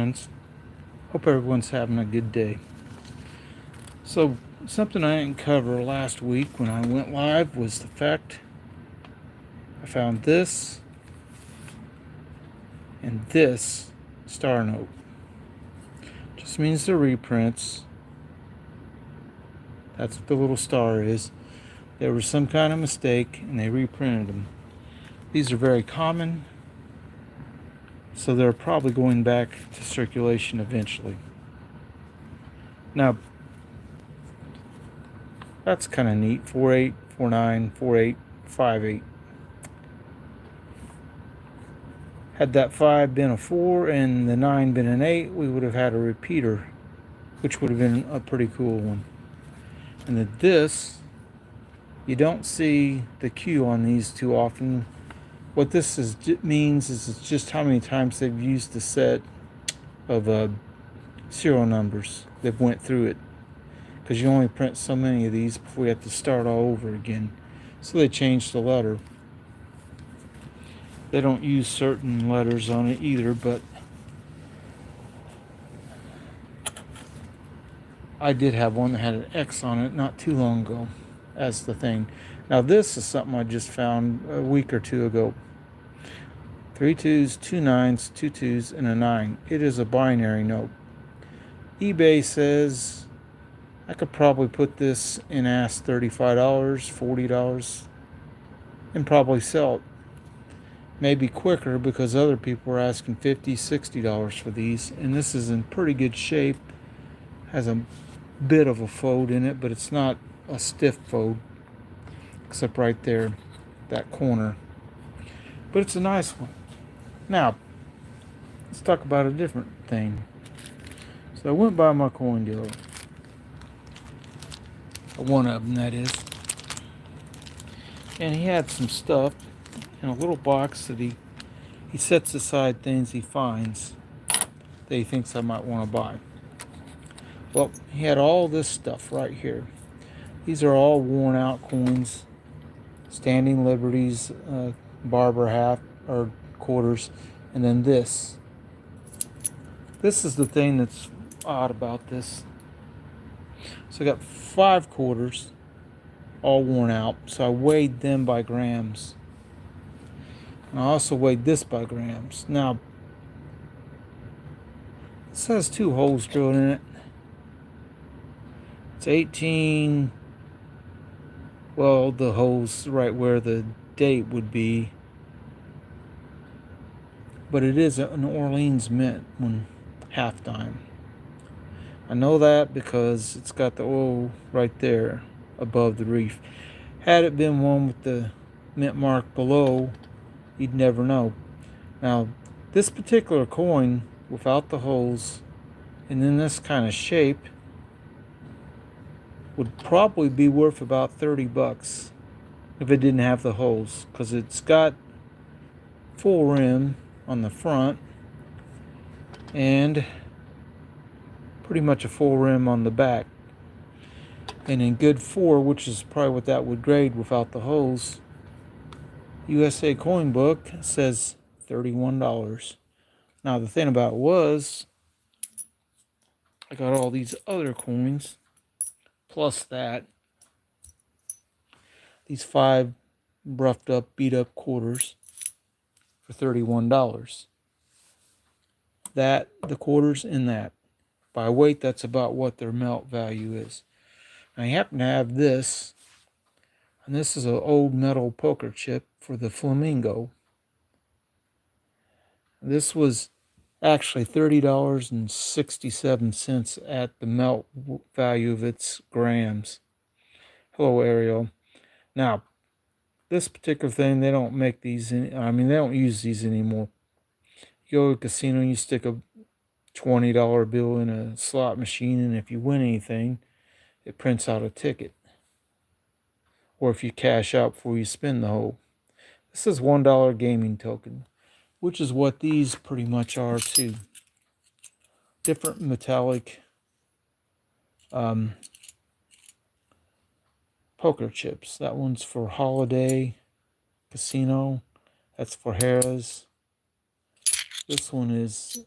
friends. Hope everyone's having a good day. So, something I didn't cover last week when I went live was the fact I found this and this star note. Just means they're reprints. That's what the little star is. There was some kind of mistake and they reprinted them. These are very common, so they're probably going back to circulation eventually. Now, that's kind of neat. 48, 49, 48, 58. Had that 5 been a 4 and the 9 been an 8, we would have had a repeater, which would have been a pretty cool one. And this, you don't see the Q on these too often. What this means is it's just how many times they've used the set of serial numbers. They've went through it. Because you only print so many of these before you have to start all over again. So they changed the letter. They don't use certain letters on it either, but I did have one that had an X on it not too long ago as the thing. Now this is something I just found a week or two ago. 3 2s, 2 9s, 2 2s, and a 9. It is a binary note. eBay says I could probably put this and ask $35, $40, and probably sell it. Maybe quicker because other people are asking $50, $60 for these. And this is in pretty good shape. Has a bit of a fold in it, but it's not a stiff fold. Except right there, that corner. But it's a nice one. Now, let's talk about a different thing. So I went by my coin dealer. One of them, that is. And he had some stuff in a little box that he sets aside things he finds that he thinks I might want to buy. Well, he had all this stuff right here. These are all worn out coins, standing liberties, barber half or quarters, and then this. This is the thing that's odd about this. So I got 5 quarters, all worn out. So I weighed them by grams. And I also weighed this by grams. Now, this has 2 holes drilled in it. It's 18. Well, the holes right where the date would be. But it is an Orleans Mint one, half dime. I know that because it's got the O right there above the reef. Had it been one with the mint mark below, you'd never know. Now, this particular coin, without the holes, and in this kind of shape, would probably be worth about $30 if it didn't have the holes, because it's got full rim on the front and pretty much a full rim on the back. And in good 4, which is probably what that would grade without the holes, USA Coin Book says $31. Now the thing about it was, I got all these other coins, plus that, these 5 roughed up, beat up quarters for $31. That, the quarters in that. By weight, that's about what their melt value is. I happen to have this, and this is an old metal poker chip for the Flamingo. This was actually $30.67 at the melt value of its grams. Hello, Ariel. Now, this particular thing, they don't make these, they don't use these anymore. You go to a casino and you stick a $20 bill in a slot machine, and if you win anything, it prints out a ticket. Or if you cash out before you spin the hole. This is $1 gaming token, which is what these pretty much are too. Different metallic poker chips. That one's for Holiday Casino. That's for Harrah's. This one is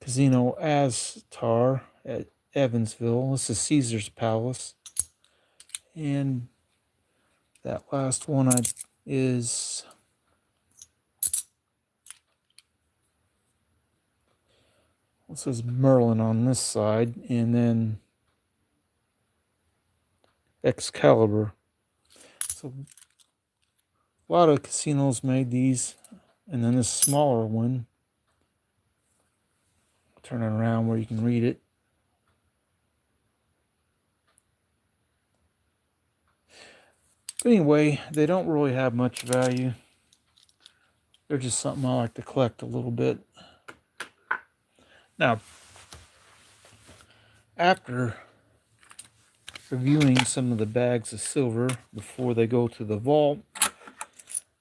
Casino Aztar at Evansville. This is Caesar's Palace. And that last one is this is Merlin on this side, and then Excalibur. So a lot of casinos made these, and then this smaller one. Turn it around where you can read it. But anyway, they don't really have much value. They're just something I like to collect a little bit. Now, after reviewing some of the bags of silver before they go to the vault,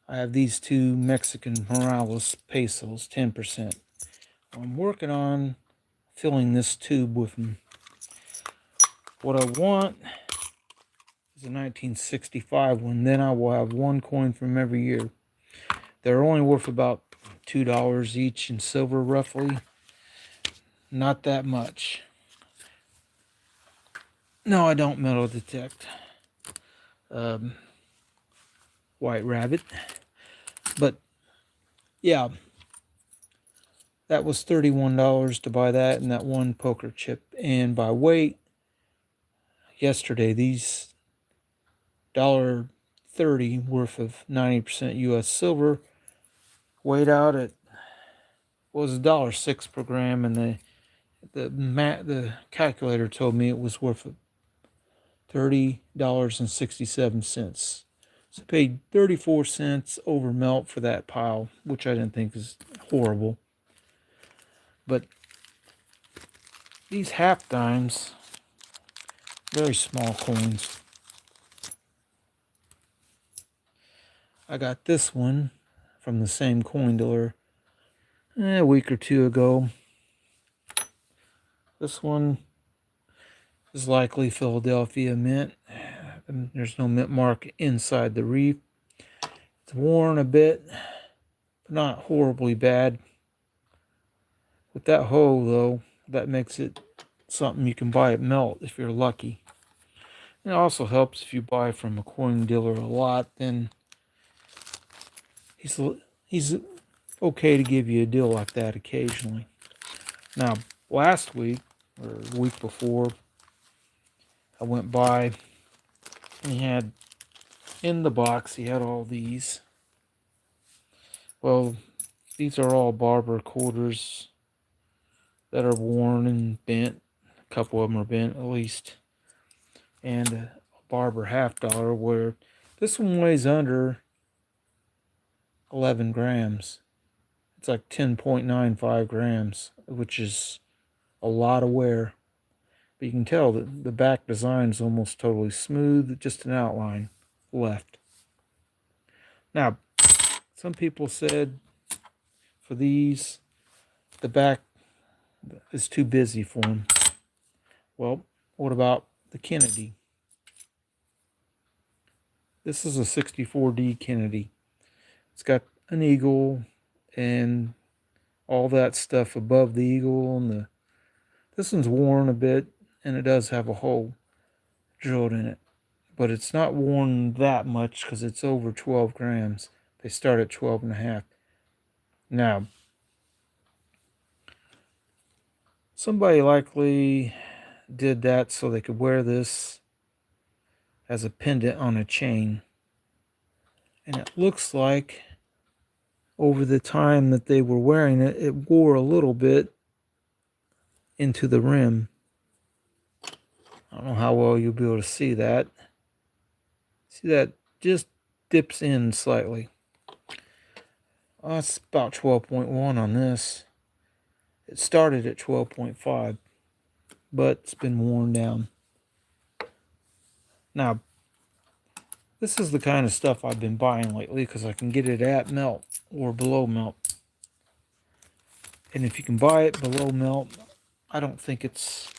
I have these two Mexican Morales pesos, 10%. I'm working on filling this tube with them. What I want is a 1965 one. Then I will have one coin from every year. They're only worth about $2 each in silver, roughly. Not that much. No, I don't metal detect. White Rabbit. But yeah, that was $31 to buy that and that one poker chip. And by weight, yesterday these $1.30 worth of 90% US silver weighed out at was $1.06 per gram, and the calculator told me it was worth $30.67. So I paid 34 cents over melt for that pile, which I didn't think is horrible. But these half dimes, very small coins. I got this one from the same coin dealer a week or two ago. This one is likely Philadelphia mint. There's no mint mark inside the reef. It's worn a bit, but not horribly bad. With that hole, though, that makes it something you can buy at melt if you're lucky. It also helps if you buy from a coin dealer a lot, then he's okay to give you a deal like that occasionally. Now, last week, or the week before, I went by and he had, in the box, he had all these. Well, these are all Barber quarters that are worn and bent. A couple of them are bent at least. And a Barber $half where this one weighs under 11 grams. It's like 10.95 grams, which is a lot of wear. But you can tell that the back design is almost totally smooth, just an outline left. Now, some people said for these, the back is too busy for them. Well, what about the Kennedy? This is a 64D Kennedy. It's got an eagle and all that stuff above the eagle, and this one's worn a bit, and it does have a hole drilled in it, but it's not worn that much because it's over 12 grams. They start at 12.5. Now, somebody likely did that so they could wear this as a pendant on a chain, and it looks like over the time that they were wearing it, it wore a little bit into the rim. I don't know how well you'll be able to see that. See that just dips in slightly. It's about 12.1 on this. It started at 12.5, but it's been worn down. Now, this is the kind of stuff I've been buying lately because I can get it at melt or below melt. And if you can buy it below melt, I don't think it's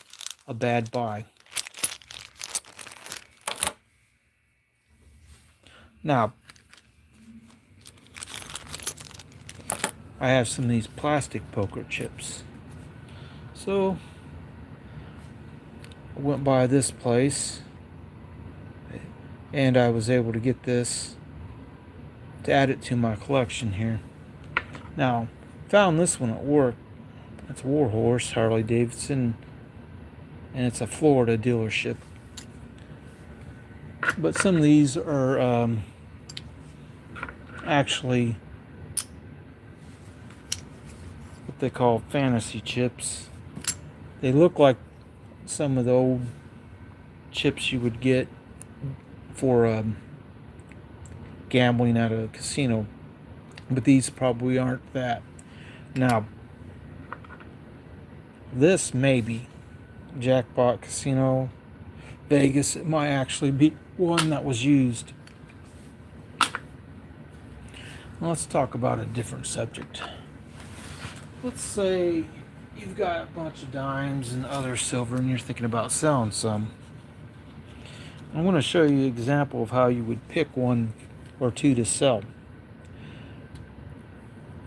a bad buy. Now, I have some of these plastic poker chips. So I went by this place and I was able to get this to add it to my collection here. Now, found this one at work. It's a Warhorse Harley Davidson, and it's a Florida dealership. But some of these are actually what they call fantasy chips. They look like some of the old chips you would get for gambling at a casino, but these probably aren't that. Now, this may be Jackpot Casino Vegas. It might actually be one that was used. Let's talk about a different subject. Let's say you've got a bunch of dimes and other silver and you're thinking about selling some. I'm going to show you an example of how you would pick one or two to sell.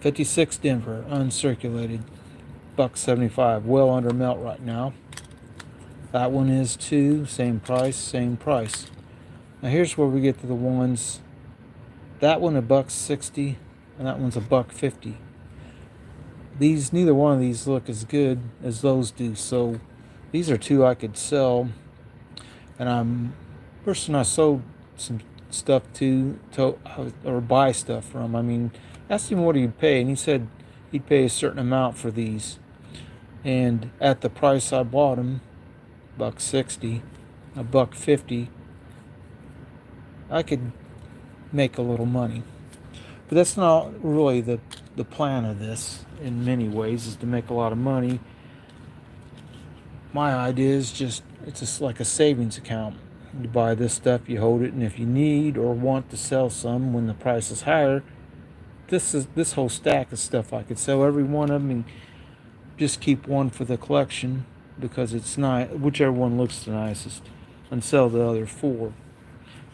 56 Denver, uncirculated, $1.75, well under melt right now. That one is too, same price, same price. Now here's where we get to the ones. That one $1.60, and that one's $1.50. These, neither one of these look as good as those do, so these are two I could sell. And person I sold some stuff to or buy stuff from, I mean, asked him what he'd pay, and he said he'd pay a certain amount for these. And at the price I bought them, $1.60, $1.50, I could make a little money. But that's not really the plan of this. In many ways, is to make a lot of money. My idea is just, it's just like a savings account. You buy this stuff, you hold it, and if you need or want to sell some when the price is higher, this whole stack of stuff I could sell every one of them and just keep one for the collection because it's not, whichever one looks the nicest, and sell the other four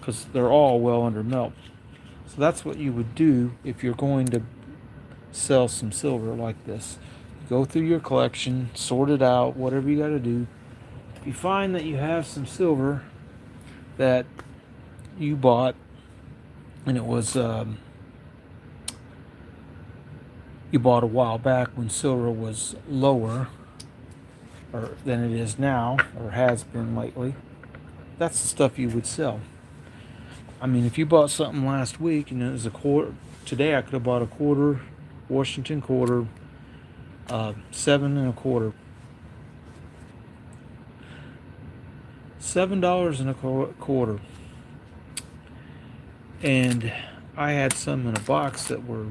because they're all well under melt. So that's what you would do if you're going to sell some silver like this. Go through your collection, sort it out, whatever you got to do. If you find that you have some silver that you bought and it was you bought a while back when silver was lower or than it is now, or has been lately, that's the stuff you would sell. I mean, if you bought something last week and it was a quarter, today I could have bought a quarter, Washington quarter, 7 1/4, $7 1/4, and I had some in a box that were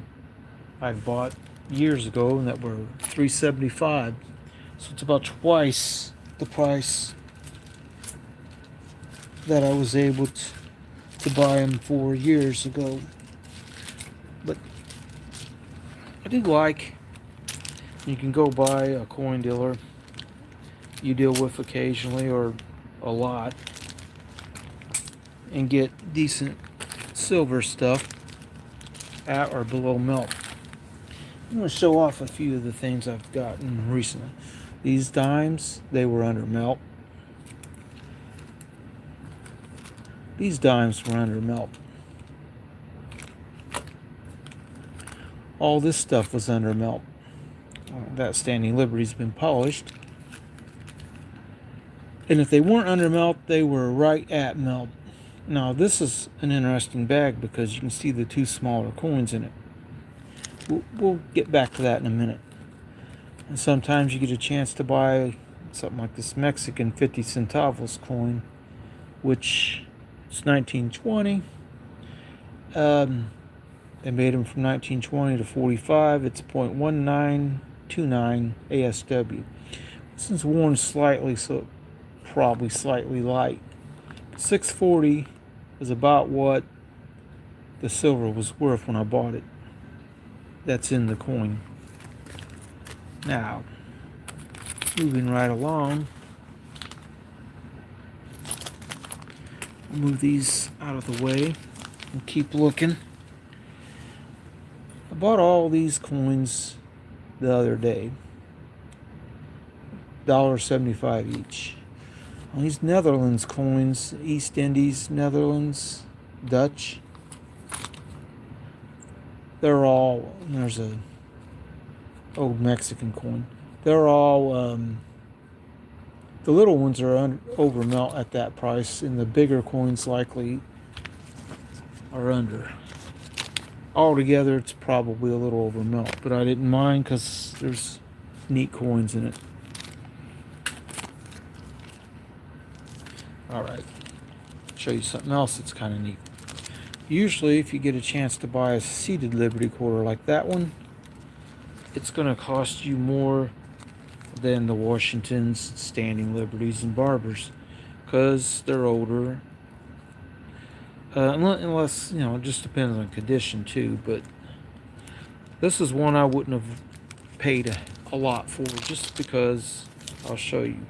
I bought years ago and that were $3.75, so it's about twice the price that I was able to buy them for years ago. But I do like, you can go buy a coin dealer you deal with occasionally or a lot and get decent silver stuff at or below melt. I'm going to show off a few of the things I've gotten recently. These dimes, they were under melt. These dimes were under melt. All this stuff was under melt. That Standing Liberty's been polished. And if they weren't under melt, they were right at melt. Now, this is an interesting bag because you can see the two smaller coins in it. We'll get back to that in a minute. And sometimes you get a chance to buy something like this Mexican 50 centavos coin, which is 1920. They made them from 1920 to 45. It's 0.1929 ASW. This is worn slightly, so probably slightly light. 640 is about what the silver was worth when I bought it. That's in the coin. Now, moving right along, move these out of the way and keep looking. I bought all these coins the other day. $1.75 each. Well, these Netherlands coins, East Indies, Netherlands, Dutch, they're all, there's a old Mexican coin. They're all, the little ones are over melt at that price, and the bigger coins likely are under. Altogether, it's probably a little over melt, but I didn't mind because there's neat coins in it. Alright, show you something else that's kind of neat. Usually, if you get a chance to buy a seated Liberty quarter like that one, it's going to cost you more than the Washingtons, Standing Liberties, and Barbers, because they're older. Unless, you know, it just depends on condition too, but this is one I wouldn't have paid a lot for, just because I'll show you.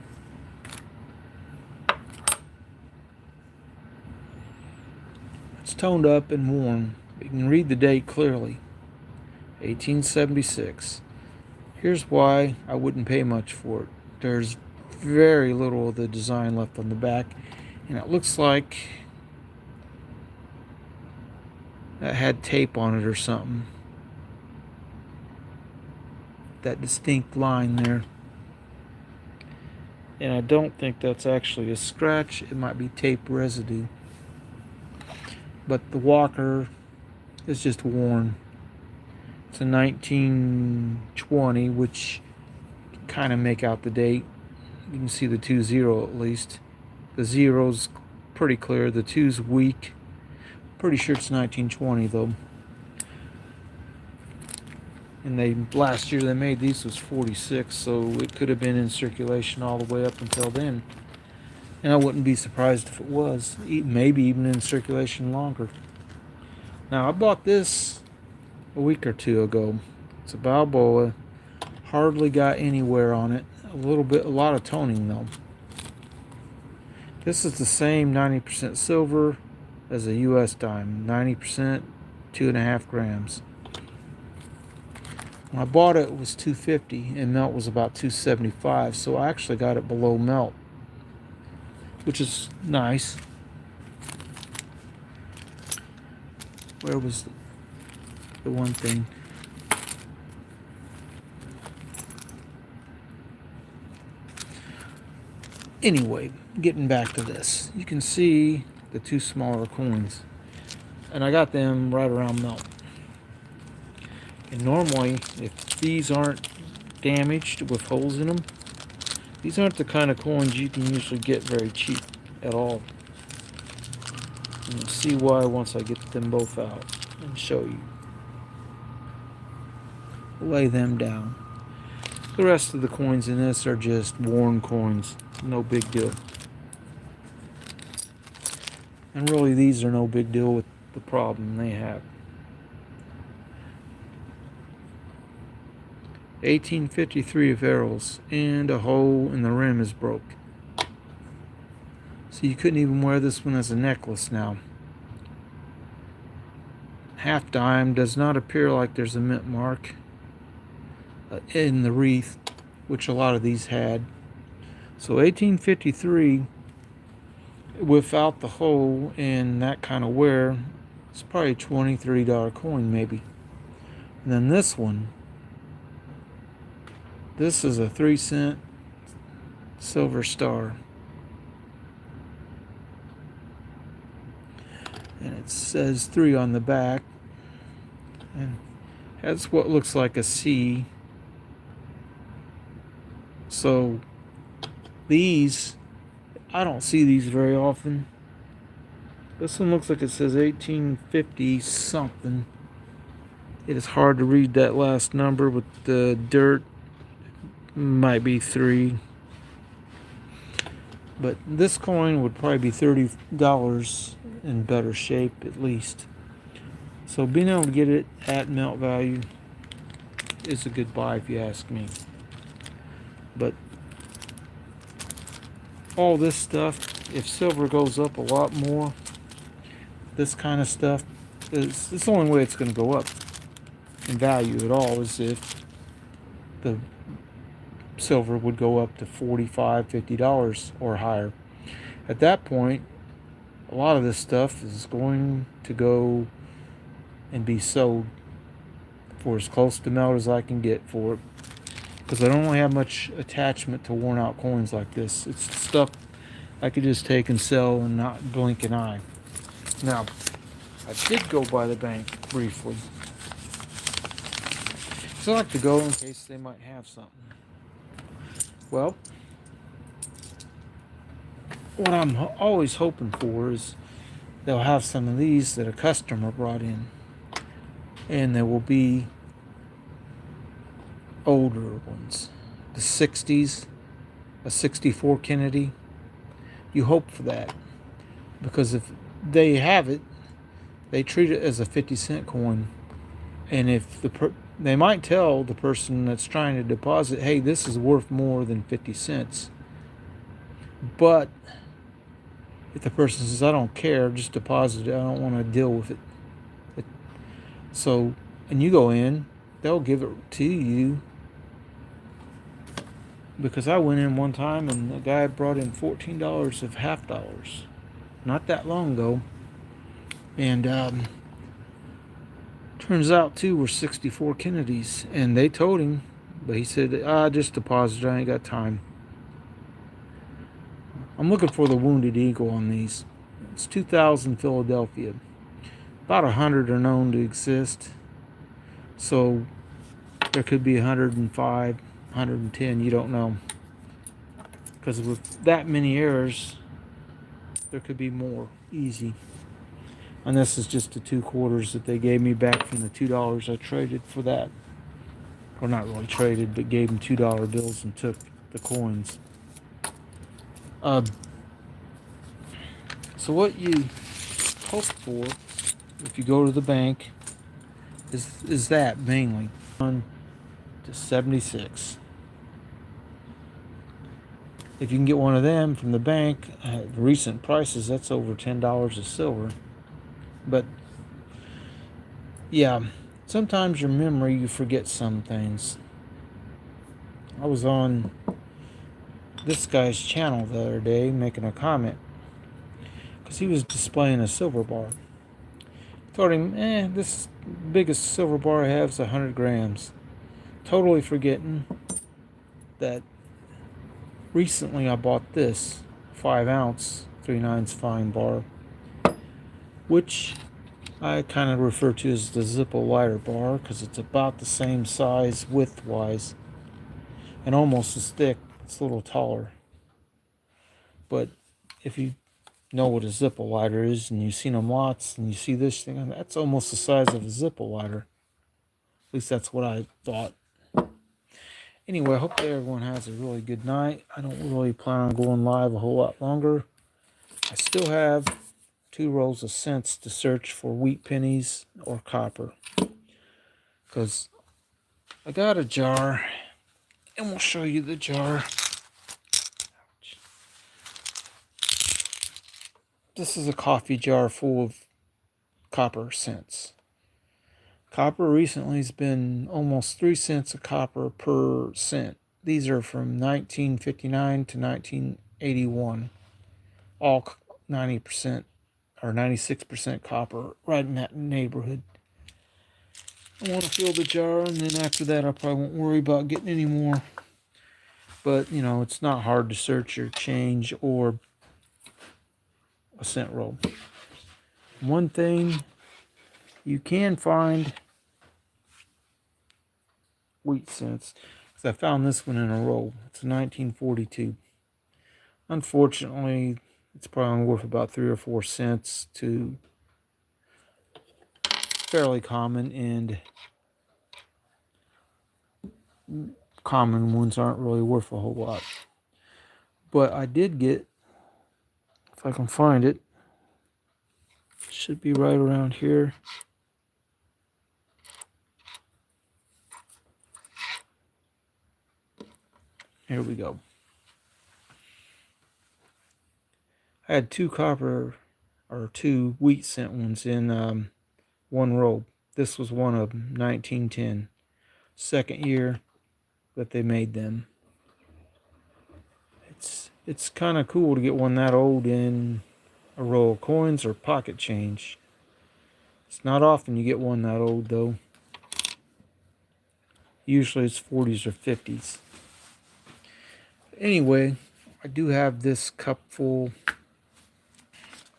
It's toned up and worn. You can read the date clearly. 1876. Here's why I wouldn't pay much for it. There's very little of the design left on the back, and it looks like that had tape on it or something. That distinct line there. And I don't think that's actually a scratch. It might be tape residue. But the walker is just worn. It's a 1920, which kind of make out the date. You can see the 20 at least. The 0's pretty clear. The 2's weak. Pretty sure it's 1920 though. And last year they made these was 46, so it could have been in circulation all the way up until then. And I wouldn't be surprised if it was, maybe even in circulation longer. Now I bought this a week or two ago. It's a Balboa. Hardly got anywhere on it. A lot of toning though. This is the same 90% silver as a US dime. 90%, 2.5 grams. When I bought it, it was $2.50 and melt was about $2.75, so I actually got it below melt, which is nice. Where was the one thing? Anyway, getting back to this, you can see the two smaller coins, and I got them right around melt. And normally, if these aren't damaged with holes in them, these aren't the kind of coins you can usually get very cheap at all. And you'll see why once I get them both out and show you. Lay them down. The rest of the coins in this are just worn coins. No big deal. And really, these are no big deal with the problem they have. 1853 Averos, and a hole in the rim is broke. So you couldn't even wear this one as a necklace now. Half dime does not appear like there's a mint mark in the wreath, which a lot of these had. So 1853 without the hole and that kind of wear, it's probably a $20, $30 coin maybe. And then this one, this is a 3-cent silver star. And it says 3 on the back. And has what looks like a C. So these, I don't see these very often. This one looks like it says 1850 something. It is hard to read that last number with the dirt. Might be 3. But this coin would probably be $30 in better shape at least. So being able to get it at melt value is a good buy if you ask me. But all this stuff, if silver goes up a lot more, this kind of stuff, it's the only way it's going to go up in value at all is if the silver would go up to $45, $50 or higher. At that point, a lot of this stuff is going to go and be sold for as close to melt as I can get for it, because I don't really have much attachment to worn out coins like this. It's stuff I could just take and sell and not blink an eye. Now, I did go by the bank briefly, so I like to go in case they might have something. Well, what I'm always hoping for is they'll have some of these that a customer brought in, and there will be older ones, the 60s, a 64 Kennedy. You hope for that, because if they have it, they treat it as a 50-cent coin, and if they might tell the person that's trying to deposit, hey, this is worth more than 50 cents. But if the person says, I don't care, just deposit it, I don't want to deal with it. So, and you go in, they'll give it to you. Because I went in one time and the guy brought in $14 of half dollars. Not that long ago. And turns out two were 64 Kennedys. And they told him, but he said, just deposit it, I ain't got time. I'm looking for the Wounded Eagle on these. It's 2000 Philadelphia. About 100 are known to exist. So there could be 105, 110, you don't know. Because with that many errors, there could be more. Easy. And this is just the 2 quarters that they gave me back from the $2 I traded for that. Or not really traded, but gave them $2 bills and took the coins. So what you hope for if you go to the bank is that mainly on to 76. If you can get one of them from the bank at recent prices, that's over $10 of silver. But yeah, sometimes your memory, you forget some things. I was on this guy's channel the other day making a comment because he was displaying a silver bar. I told him, this biggest silver bar I have is 100 grams. Totally forgetting that recently I bought this 5-ounce 3/9 fine bar, which I kind of refer to as the Zippo lighter bar because it's about the same size width-wise and almost as thick. It's a little taller. But if you know what a Zippo lighter is and you've seen them lots and you see this thing, that's almost the size of a Zippo lighter. At least that's what I thought. Anyway, I hope that everyone has a really good night. I don't really plan on going live a whole lot longer. I still have 2 rolls of cents to search for wheat pennies or copper. Because I got a jar, and we'll show you the jar. This is a coffee jar full of copper cents. Copper recently has been almost 3 cents a copper per cent. These are from 1959 to 1981. All 90% or 96% copper, right in that neighborhood. I want to fill the jar, and then after that I probably won't worry about getting any more. But, it's not hard to search your change or a cent roll. One thing you can find wheat cents, because I found this one in a roll. It's a 1942. Unfortunately, it's probably worth about 3 or 4 cents to fairly common, and common ones aren't really worth a whole lot. But I did get, if I can find it, should be right around here. Here we go. I had 2 copper or 2 wheat cent ones in one roll. This was one of them, 1910. Second year that they made them. it's kind of cool to get one that old in a roll of coins or pocket change. It's not often you get one that old though. Usually it's 40s or 50s. Anyway, I do have this cup full.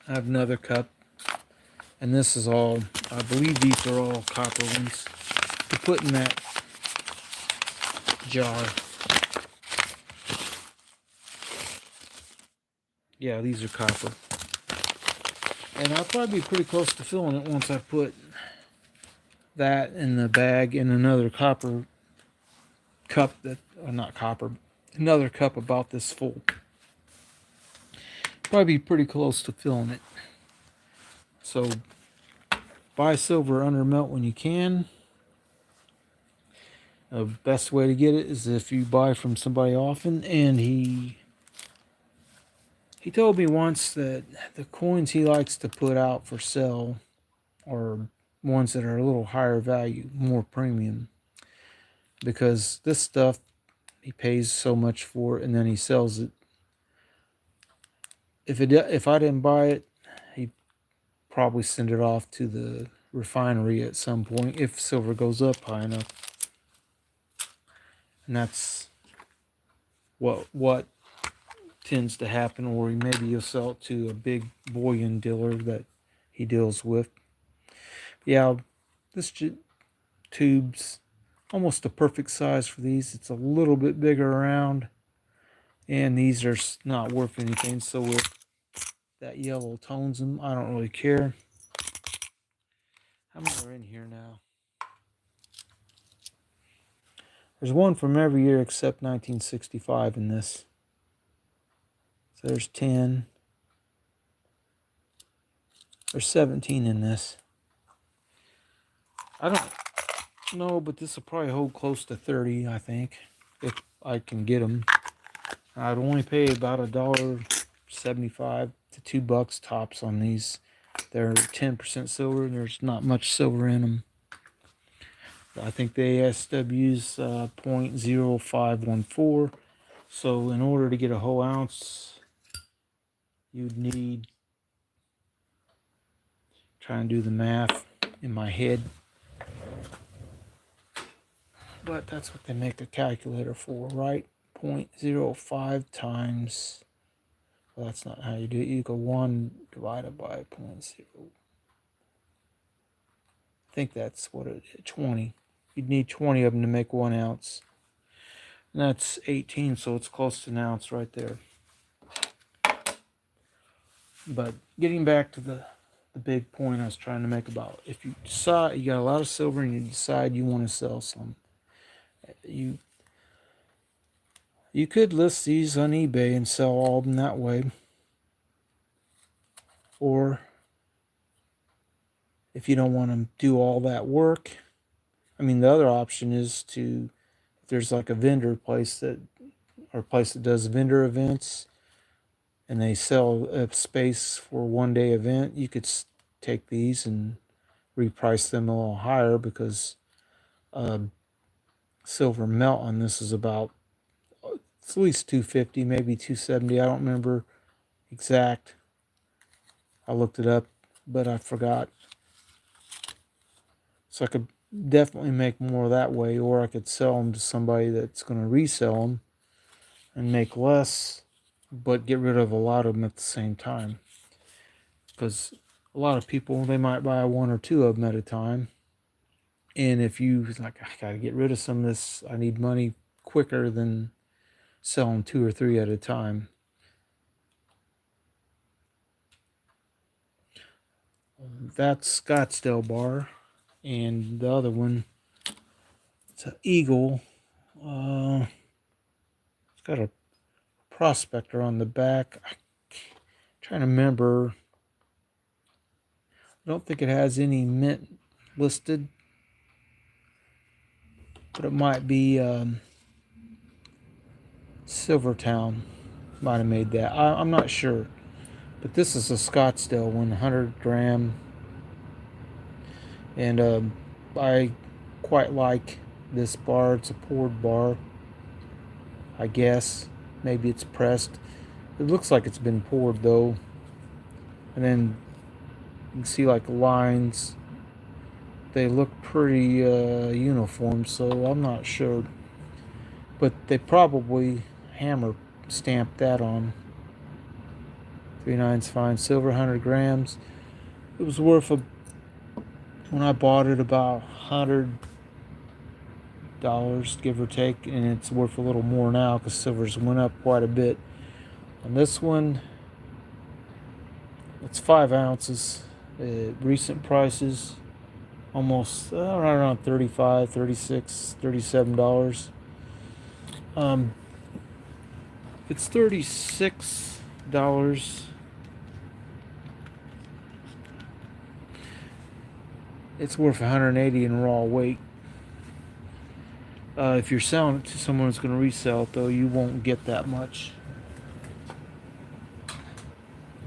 I have another cup. And this is all, I believe these are all copper ones to put in that jar. Yeah, these are copper. And I'll probably be pretty close to filling it once I put that in the bag in another copper cup that, or not copper, another cup about this full. Probably be pretty close to filling it. So buy silver under melt when you can. The best way to get it is if you buy from somebody often. And he told me once that the coins he likes to put out for sale are ones that are a little higher value, more premium, because this stuff he pays so much for it and then he sells it. If I didn't buy it, he'd probably send it off to the refinery at some point if silver goes up high enough. And that's what tends to happen, or maybe you'll sell it to a big bullion dealer that he deals with. Yeah, this tube's almost a perfect size for these. It's a little bit bigger around, and these are not worth anything, so with that yellow tones them, I don't really care. How many are in here now? There's one from every year except 1965 in this. So there's 10. There's 17 in this. I don't know, but this will probably hold close to 30, I think, if I can get them. I'd only pay about $1.75 to $2 tops on these. They're 10% silver, and there's not much silver in them. I think the ASW's 0.0514. So in order to get a whole ounce, you'd need, try and do the math in my head, but that's what they make a calculator for, right? 0.05 times, well, that's not how you do it. You go 1 divided by 0.0. I think that's what it is, 20. You'd need 20 of them to make 1 ounce. And that's 18, so it's close to an ounce right there. But getting back to the big point I was trying to make about, if you decide you got a lot of silver and you decide you want to sell some, you could list these on eBay and sell all of them that way. Or if you don't want to do all that work, I mean, the other option is to, if there's like a vendor place that, or a place that does vendor events, and they sell a space for a one-day event, you could take these and reprice them a little higher, because silver melt on this is about, it's at least $250, maybe $270. I don't remember exact. I looked it up, but I forgot. So I could definitely make more that way, or I could sell them to somebody that's going to resell them and make less, but get rid of a lot of them at the same time. Because a lot of people, they might buy 1 or 2 of them at a time. And if you like, I got to get rid of some of this, I need money quicker than selling 2 or 3 at a time. That's Scottsdale bar. And the other one, it's an Eagle. It's got a prospector on the back. I'm trying to remember. I don't think it has any mint listed, but it might be Silvertown might have made that. I'm not sure, but this is a Scottsdale 100 gram, and I quite like this bar. It's a poured bar, I guess. Maybe it's pressed. It looks like it's been poured though, and then you can see like lines. They look pretty uniform, so I'm not sure, but they probably hammer stamped that on. 3/9 fine silver, 100 grams. It was worth when I bought it about $100, give or take, and it's worth a little more now because silver's went up quite a bit. On this one, it's 5 ounces. Recent prices, almost right around $35, $36, $37. It's $36. It's worth 180 in raw weight. If you're selling it to someone who's going to resell it, though, you won't get that much.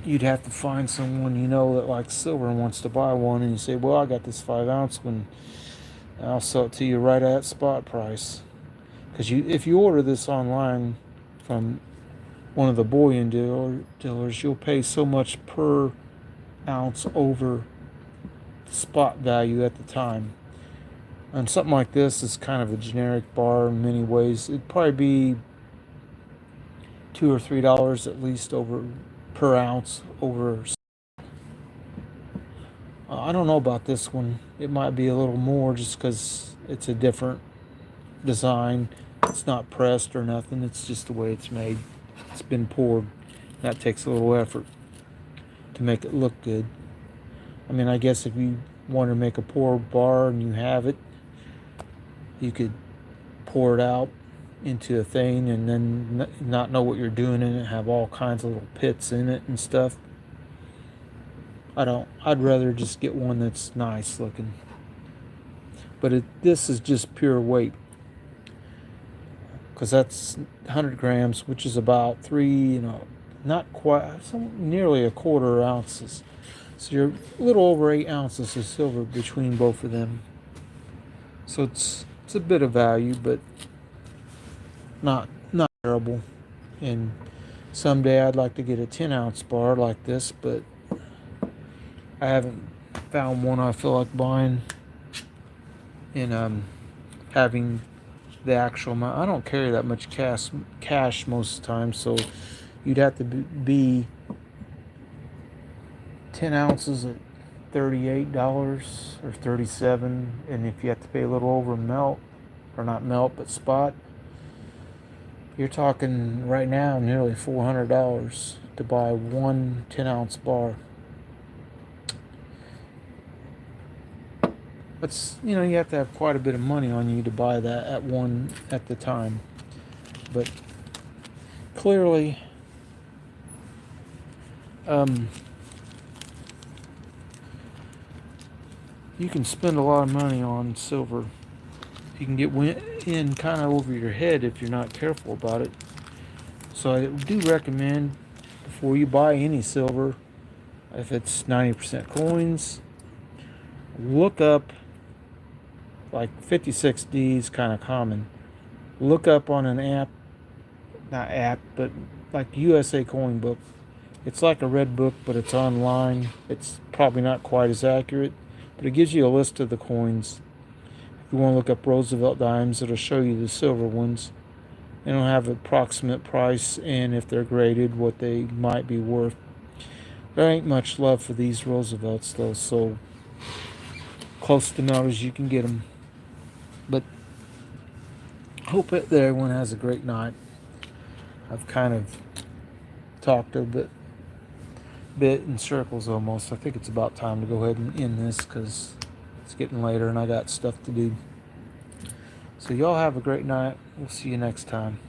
You'd have to find someone you know that likes silver and wants to buy one, and you say, well, I got this 5 ounce one, and I'll sell it to you right at spot price. Because if you order this online from one of the bullion dealers, you'll pay so much per ounce over spot value at the time. And something like this is kind of a generic bar in many ways. It'd probably be $2 or $3 at least over per ounce over. I don't know about this one. It might be a little more just because it's a different design. It's not pressed or nothing. It's just the way it's made. It's been poured. That takes a little effort to make it look good. I mean, I guess if you want to make a poured bar and you have it, you could pour it out into a thing and then not know what you're doing in it, have all kinds of little pits in it and stuff. I'd rather just get one that's nice looking. But this is just pure weight, because that's 100 grams, which is about not quite, nearly a quarter ounces. So you're a little over 8 ounces of silver between both of them. So it's a bit of value, but not terrible. And someday I'd like to get a 10-ounce bar like this, but I haven't found one I feel like buying and having the actual amount. I don't carry that much cash most of the time, so you'd have to be 10 ounces at $38 or $37, and if you have to pay a little over melt, or not melt but spot, you're talking right now nearly $400 to buy one 10-ounce bar. But you have to have quite a bit of money on you to buy that at the time. But clearly, you can spend a lot of money on silver. You can get in kind of over your head if you're not careful about it. So I do recommend, before you buy any silver, if it's 90% coins, look up, like 56D is kind of common. Look up on an but like USA Coin Book. It's like a red book, but it's online. It's probably not quite as accurate, but it gives you a list of the coins. If you want to look up Roosevelt dimes, it'll show you the silver ones. It'll have an approximate price and if they're graded, what they might be worth. There ain't much love for these Roosevelts though, so close to melt as you can get them. But hope that everyone has a great night. I've kind of talked a bit in circles almost. I think it's about time to go ahead and end this because it's getting later and I got stuff to do. So y'all have a great night. We'll see you next time.